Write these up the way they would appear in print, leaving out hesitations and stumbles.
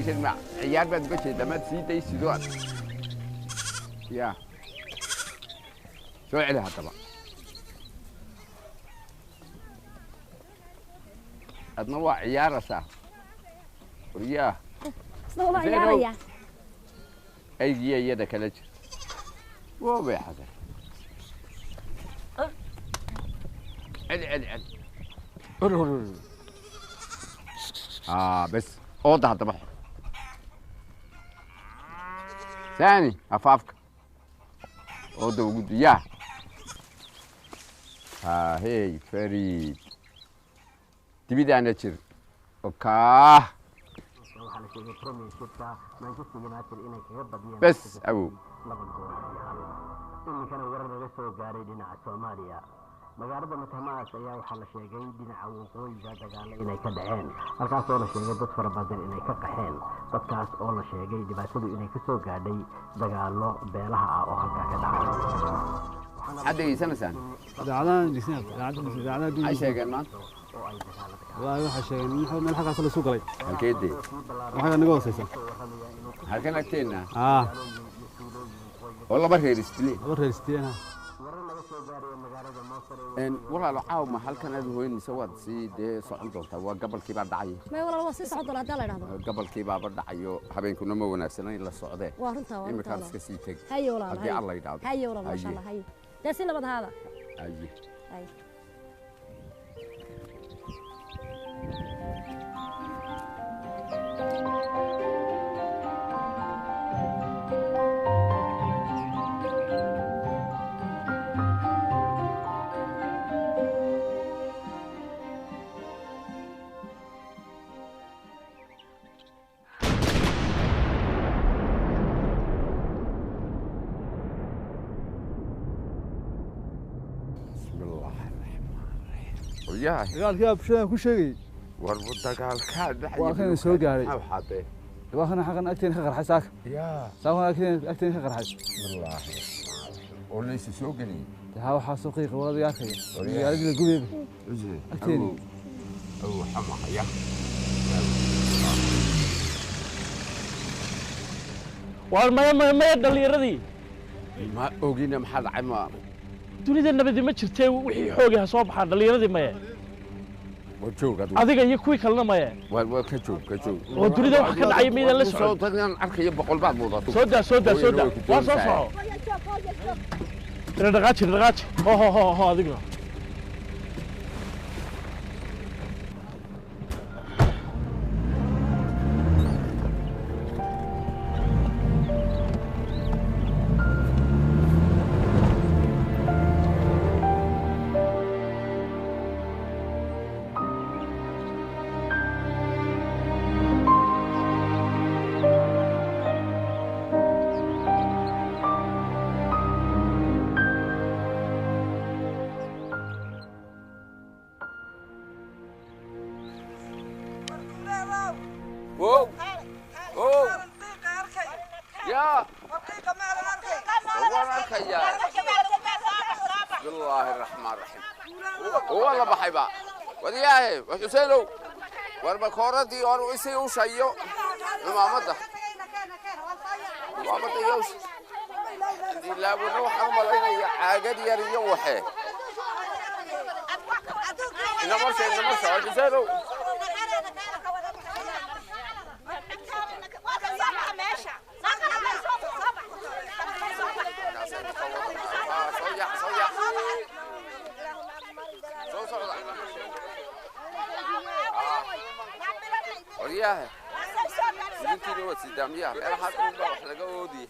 ويشد مع عيال بعد بس لما تسيد يسدون يا شو عليها طبعا أتنوع عيار صح وياه والله عيارية أي يدك لج وبي حسن علي بس اوضح طبعا ثاني افافك اوضح وجود يا هي فريد تبي انا تشير اوكا بس ابو magaalada matamaas ayaa waxa la sheegay dhinaca waqooyiga dagaalo inay ka dhaceen halkaas oo la sheegay dad fara badan inay ka qaxeen dadkaas oo la sheegay dhibaatadu inay ka soo gaadhay dagaalo beelaha ah oo halka ka dhacay hadda iisanaysan dacdaan disnaa dacdaan ay sheegeen maanta wallahi waxa sheegeen in meel xaqaas la soo galay halkeedii waxa naga hooseysan halkan agteena والله بريستلي بريستينا إن والله لو عاو محل كان هذا وين سواد سي ده صعود دولتا وقبل كيبار دعيه ما والله هو سي صعود ولا دال يراهدو قبل كيبار دعيو حبين كنا ما وناسنين لا سعوديه وارنتا إما كان سكسي تك هاي والله هاي الله يدعو هاي والله ما شاء الله هاي ده سي لبد هذا هاي يا قال كيف بشنا كل شيء وربط قال كاد واخذنا سوق قاري ما حاطه واخذنا حقنا اكتين خقر حساك يا سوا اكتين خقر حس والله وليس سوقني ها waxa suuqiiqa wada yaakay yaadina gubeeb اكتين او حما يا والما دليردي ما اوغينا maxaa dhacay ma dunida nabadi ma jirtay wixii xoogaha soo baxaa dhalinyaradi maya adiga iyo kuwii kalena maya waa ka joog oo dunida wax ka dhacay meedan la soo dadkan arkayo boqol baad muudato soo daa waa soo soco dhaqaaji ho adiga حسينو وربكوردي اور اسي او شيو امامده يوش دي لا بروح امالين عاقد يريو وحي انما حسينو ياه انت لو تدام ياه انا حاطط بروح لقودي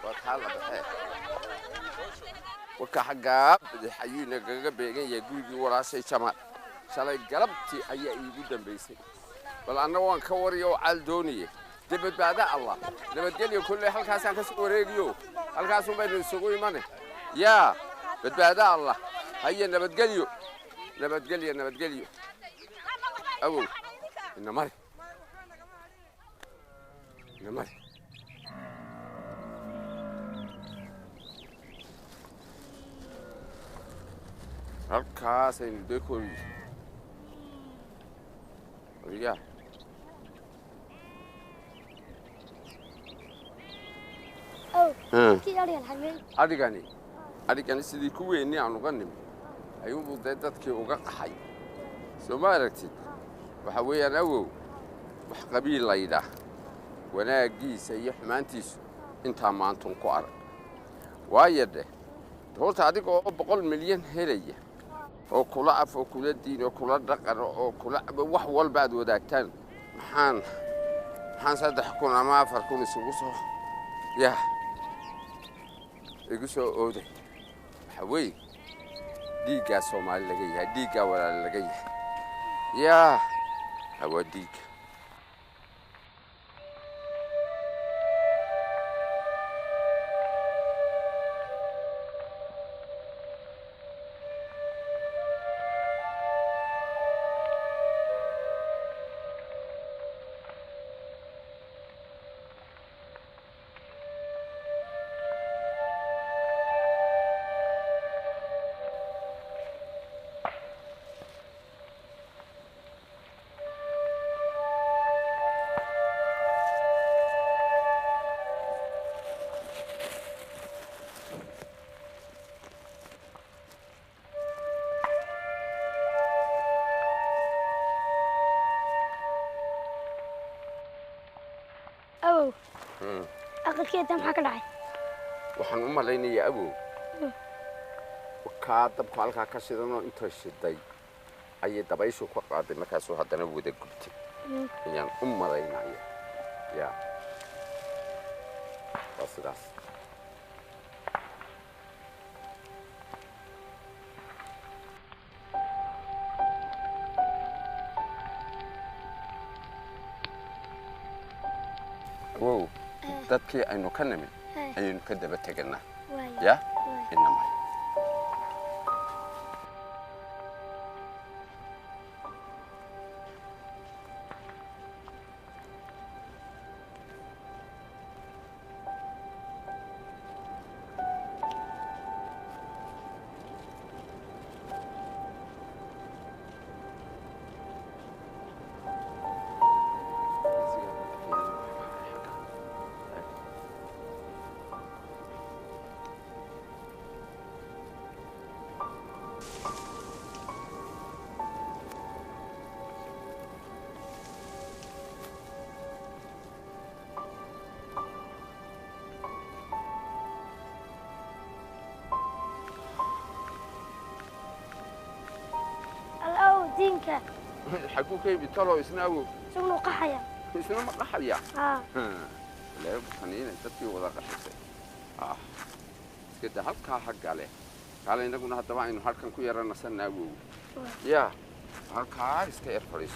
وكحالة بحي وكحقاب حيونا قبيقين يقولي وراسي شمال شالي قلبتي اي ايقودن بيسي بل انا وان كوريو عالدوني دبت بعد الله دبت جليو كل حلقة كسو ريجيو حلقة بين السوق ماني يا بعد الله هيا نبت جليو أبو إنمر halkaasaynu dee kori wariyaa adhigani sidii ku weynii aan uga nimi ayuunbuu dee dadkii uga qaxay soo ma aragtid waxa weeyaan awow wax qabiil laydhaah wanaaggiisa iyo xumaantiisu intaa maantun ku arag waayo dheh horta adiga oo 100 milyan helaya oo kula af oo kula diin oo kula dhaqan oo kula wax walba aad wadaagtaan maxaan 3,000 ama 4,000 isugu soo yaa igu soo ooday waxa weeye dhiiggaa Soomaali laga yahay dhiiggaa walaal laga yahay yaa hawa dhiig أقلكيت ما حكى لعي. waxaan u malaynayaa abow ka dabka halka ka shidano inta shiday ayay dabayshu ku qaaday markaas oo haddana wada gubtay ayaan u malaynayaa yaa sidaas wow dadkii aynu ka nimin ayaynu ka daba teganaa ya inama دينك حكوا كيف يطلعوا يسناوا شغله قحية يسنوا ما قحية لا خلينا تتي ولا قحية كده هلكا حق عليه قال إنك كنا طبعا إنه هلكا كويرنا سناوا يا هلكا إسكير فريس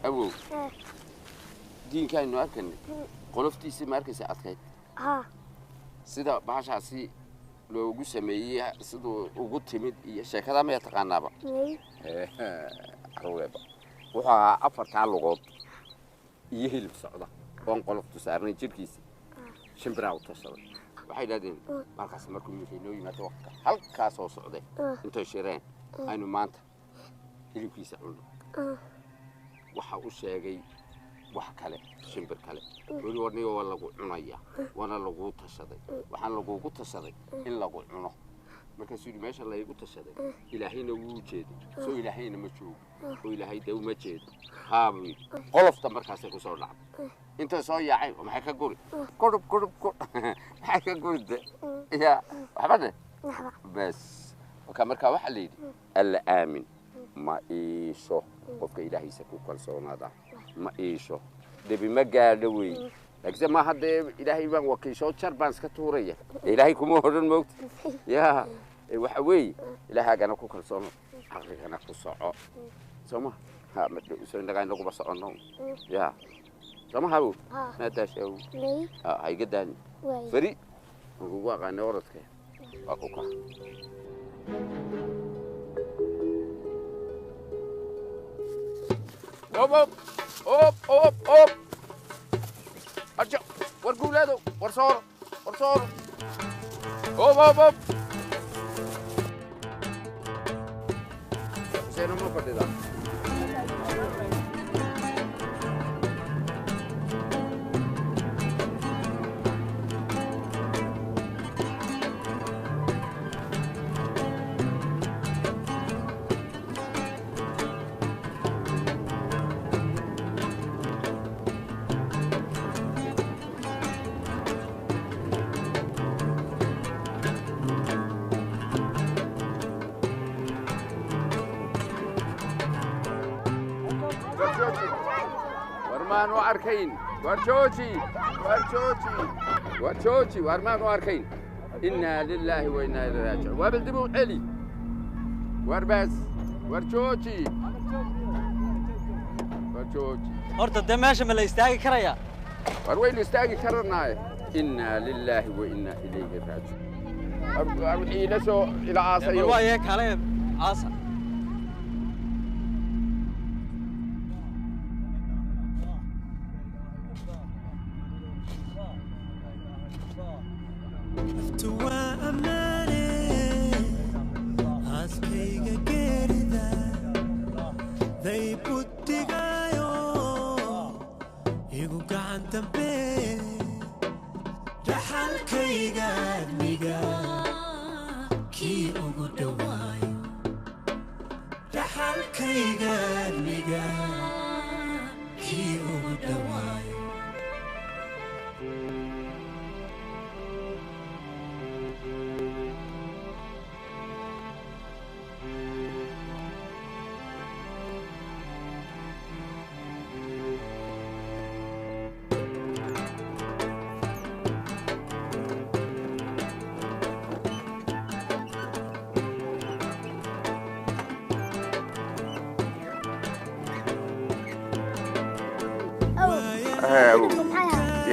أبو دينك إنه أكن قلفتي سمارك سأتكيد سيدا بعشاسي loogu sameeyay sidoo ugu timid iyo sheekada ma yaqaanaaba arweeba waxa afarta lugood iyo hilib socda oo qoloftu saarnay jirkiisa shimbiraha u tashaday waxay yiraahdeen markaas markuu noo yimaado waqti halkaas oo socday intay shireen aynu maanta hilibkiisa cunno waxa uu sheegay wax kale shimbir kale wali warniga waa lagu cunaya wana lagu tashaday waxaan lagu tashaday in lagu cuno marka sidii meesha la igu tashaday ilaahayna wuu jeeday soo ilaahayna ma joogo oo ilaahay daw ma jeedo haabi qolofta markaas ku soo dhacday inta soo yaacay maxay ka guri qurub maxay ka gurida ya waxbade bas marka waxa la yiri alla aamin ma iisho qofka ilaahaysa ku kalsoonaada ما إيشو دبي ما قال وي لكن ما حد إلهي بان وكيشو شربان سكتورية إلهي كم هو الموت يا وحوي إلهي كنا كوكل صون حقيقة كنا كوسعة سما ها مدلو سوين دعاء نقول بس عنهم يا سما هاو ما تشاو هاي قداني فري وهو كان يورث كه أكوكا أوب أرجع ورقوا له ورصور أوب keeno ma fadhida ورمان واركين ورشوشي ورمان واركين إنا لله وإنا إليه راجعون وبالدموع علي وربس ورشوشي horta de meesha ma la istaagi karaya وين يستاقي كرناي إنا لله وإنا إليه راجعون أروحي لسو إلى عاصي والله هيك عليه عاصا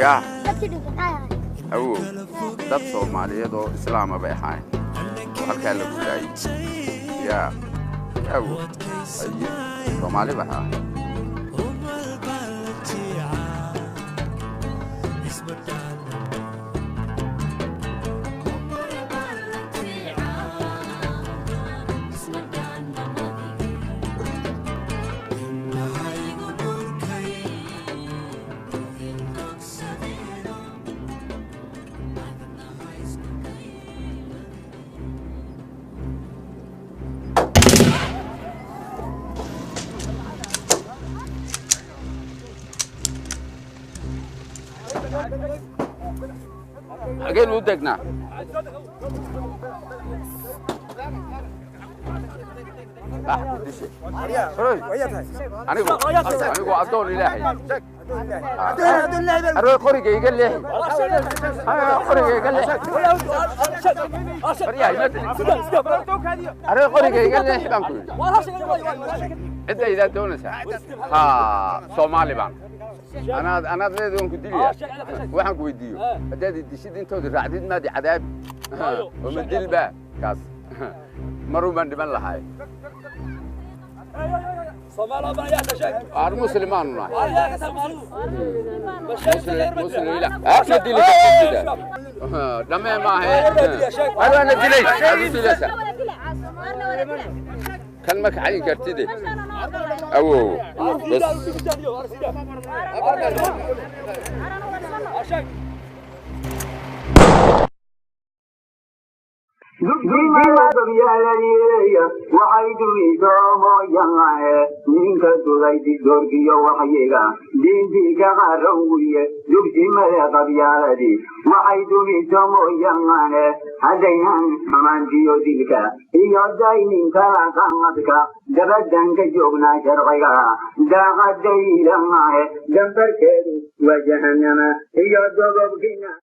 يا أو dad Soomaaliyeed oo islaam ah bay ahaayeen halka la gudayay ya aw ay Soomaali baha حاجين ودقنا أنا أدور إلهي أروي قرية يقول لي قرية يقول لي أروي قرية يقول لي حبان كل أنت إذا دونسها ها صومالي بان أنا أريد أن كديليا وحن كويديو بدأت الدشيد أنتوا الرعدين ما دي عذاب ومديل بقى كاس مروا من دمن لهاي صومالا ما يحتاج مسلمان مسلم لا أكيد دي لما ما هي أنا ديلي كلمك عين كرتدي أوه بس وحيد ويدوم ينعه منك تغيد دوركي وحيدا دينك غروية دبتي ملا قبيالتي وحيد ويدوم ينعه هدينا من ديوتك إيا داينين كلا قامتك دبدنك جوبنا شرقيا داغد ديلا معه دنبرك وجهنم إيا دوبكنا